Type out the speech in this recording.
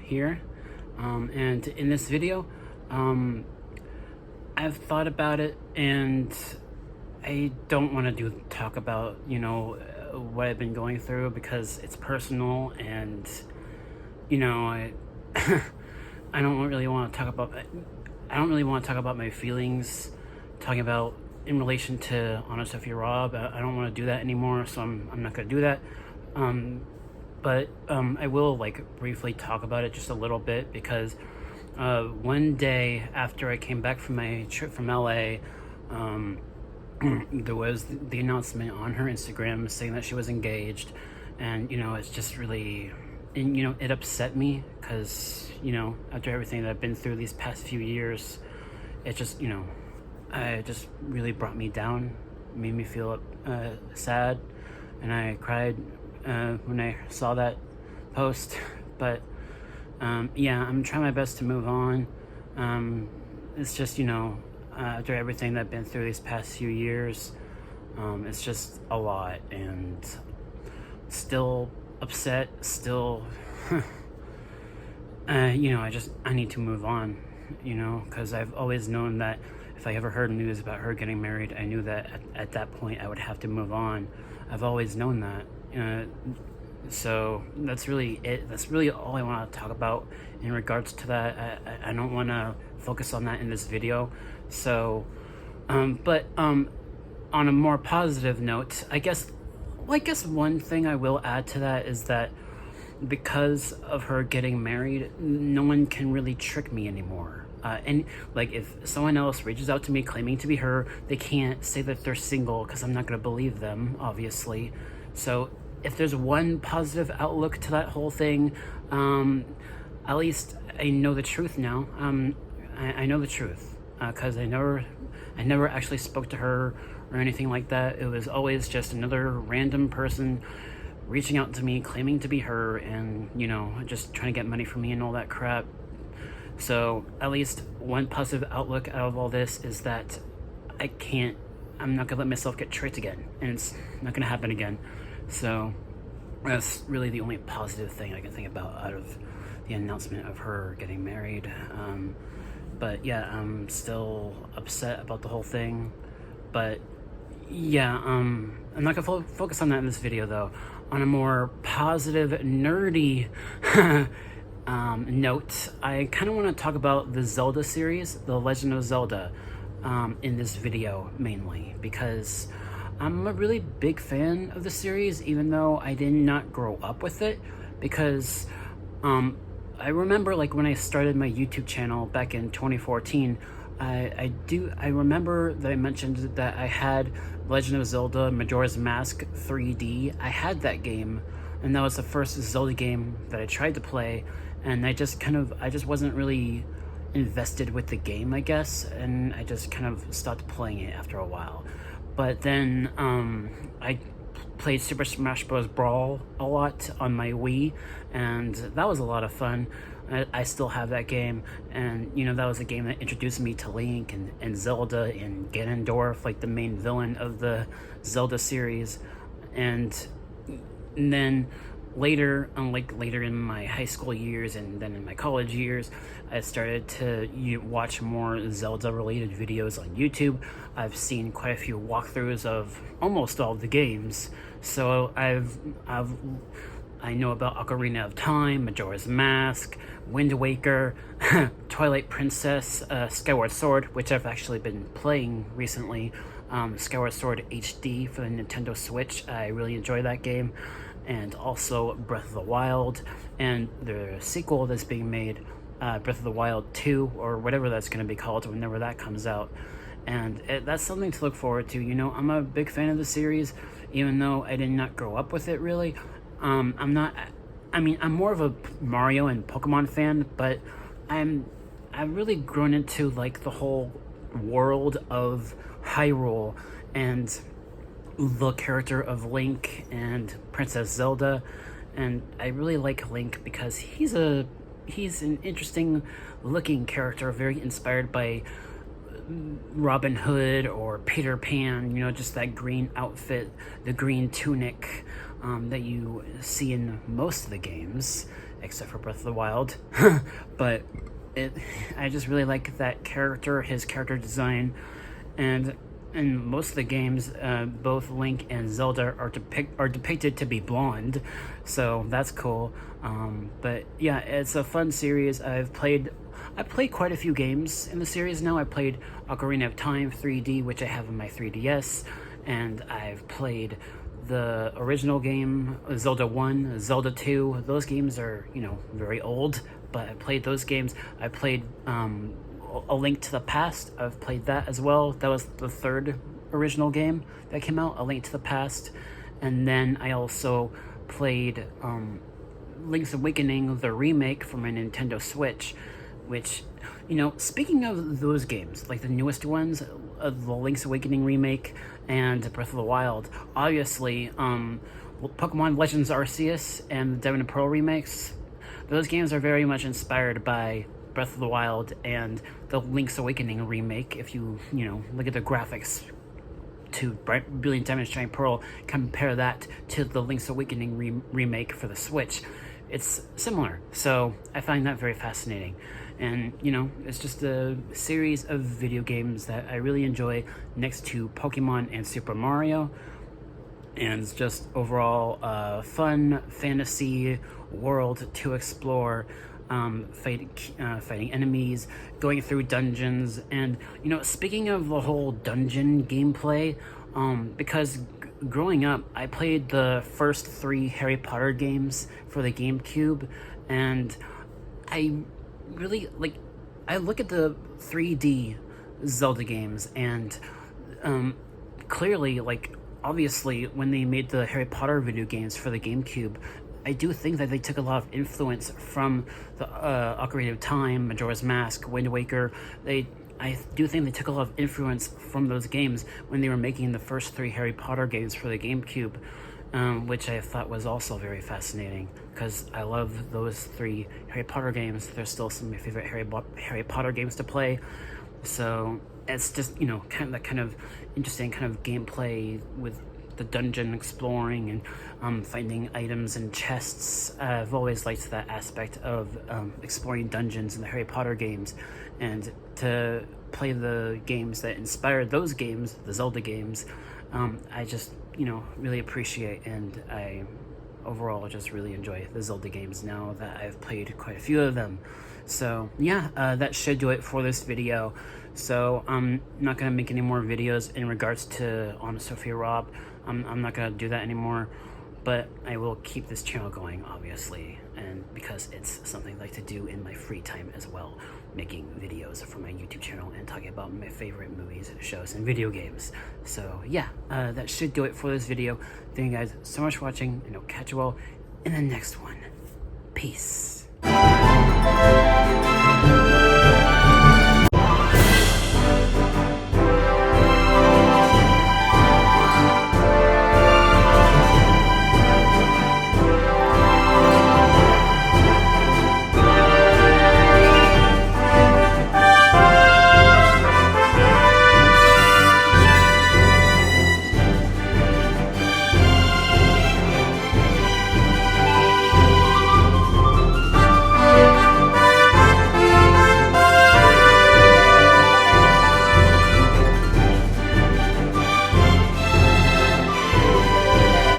here, and in this video, I've thought about it, and I don't want to talk about what I've been going through because it's personal, and I I don't really want to talk about my feelings, talking about in relation to Honest Sophia Robb. I don't want to do that anymore, so I'm not going to do that. But I will briefly talk about it just a little bit because one day after I came back from my trip from LA, there was the announcement on her Instagram saying that she was engaged, and it's just really, and it upset me because after everything that I've been through these past few years, it just it just really brought me down, made me feel sad, and I cried when I saw that post. But yeah, I'm trying my best to move on. It's just after everything that I've been through these past few years, it's just a lot, and still upset, still I need to move on, because I've always known that if I ever heard news about her getting married, I knew that at that point I would have to move on. I've always known that. So that's really it. That's really all I want to talk about in regards to that. I don't want to focus on that in this video. So, but on a more positive note, I guess one thing I will add to that is that because of her getting married, no one can really trick me anymore. And if someone else reaches out to me claiming to be her, they can't say that they're single because I'm not going to believe them, obviously. So if there's one positive outlook to that whole thing, at least I know the truth now. I know the truth because I never actually spoke to her or anything like that. It was always just another random person reaching out to me claiming to be her, and just trying to get money from me and all that crap. So at least one positive outlook out of all this is that I'm not gonna let myself get tricked again, and it's not gonna happen again. So that's really the only positive thing I can think about out of the announcement of her getting married. But yeah, I'm still upset about the whole thing. But yeah, I'm not gonna focus on that in this video though. On a more positive, nerdy note, I kind of want to talk about the Zelda series, The Legend of Zelda, in this video mainly because I'm a really big fan of the series, even though I did not grow up with it. Because I remember when I started my YouTube channel back in 2014, I remember that I mentioned that I had Legend of Zelda Majora's Mask 3D. I had that game, and that was the first Zelda game that I tried to play, and I just wasn't really invested with the game, I guess, and I just kind of stopped playing it after a while. But then I played Super Smash Bros. Brawl a lot on my Wii, and that was a lot of fun. I still have that game, and that was a game that introduced me to Link and Zelda and Ganondorf, the main villain of the Zelda series. And then later in my high school years and then in my college years, I started to watch more Zelda related videos on YouTube. I've seen quite a few walkthroughs of almost all of the games, so I know about Ocarina of Time, Majora's Mask, Wind Waker, Twilight Princess, Skyward Sword, which I've actually been playing recently, Skyward Sword HD for the Nintendo Switch. I really enjoy that game. And also Breath of the Wild, and the sequel that's being made, Breath of the Wild 2, or whatever that's going to be called whenever that comes out. And that's something to look forward to. I'm a big fan of the series, even though I did not grow up with it really. I'm more of a Mario and Pokemon fan, but I've really grown into the whole world of Hyrule and the character of Link and Princess Zelda, and I really like Link because he's an interesting looking character, very inspired by Robin Hood or Peter Pan, just that green outfit, the green tunic that you see in most of the games. except for Breath of the Wild. But I just really like that character, his character design, and in most of the games, both Link and Zelda are depicted to be blonde, so that's cool. But yeah, it's a fun series. I played quite a few games in the series now. I played Ocarina of Time 3D, which I have on my 3DS, and I've played the original game, Zelda 1, Zelda 2. Those games are, very old, but I played those games. I played A Link to the Past. I've played that as well. That was the third original game that came out, A Link to the Past. And then I also played Link's Awakening, the remake for my Nintendo Switch, which, speaking of those games, like the newest ones, the Link's Awakening remake and Breath of the Wild, obviously, Pokemon Legends Arceus and the Diamond and Pearl remakes, those games are very much inspired by Breath of the Wild and the Link's Awakening remake. If you, look at the graphics to Brilliant Diamond Shining Pearl, compare that to the Link's Awakening remake for the Switch, it's similar. So I find that very fascinating. And, it's just a series of video games that I really enjoy next to Pokemon and Super Mario. And it's just overall a fun fantasy world to explore, fighting enemies, going through dungeons. And, speaking of the whole dungeon gameplay, because growing up, I played the first 3 Harry Potter games for the GameCube, and I really, I look at the 3D Zelda games, and clearly, obviously, when they made the Harry Potter video games for the GameCube, I do think that they took a lot of influence from the Ocarina of Time, Majora's Mask, Wind Waker. I do think they took a lot of influence from those games when they were making the first 3 Harry Potter games for the GameCube, which I thought was also very fascinating, because I love those 3 Harry Potter games. They're still some of my favorite Harry Potter games to play. So it's just, kind of interesting kind of gameplay with the dungeon exploring and finding items and chests. I've always liked that aspect of exploring dungeons in the Harry Potter games, and to play the games that inspired those games, the Zelda games, I just, really appreciate, and I overall just really enjoy the Zelda games now that I've played quite a few of them. So yeah, that should do it for this video. So I'm not going to make any more videos in regards to Honest Sophia Rob. I'm not going to do that anymore, but I will keep this channel going, obviously, and because it's something I like to do in my free time as well, making videos for my YouTube channel and talking about my favorite movies, shows, and video games. So yeah, that should do it for this video. Thank you guys so much for watching, and I'll catch you all in the next one. Peace.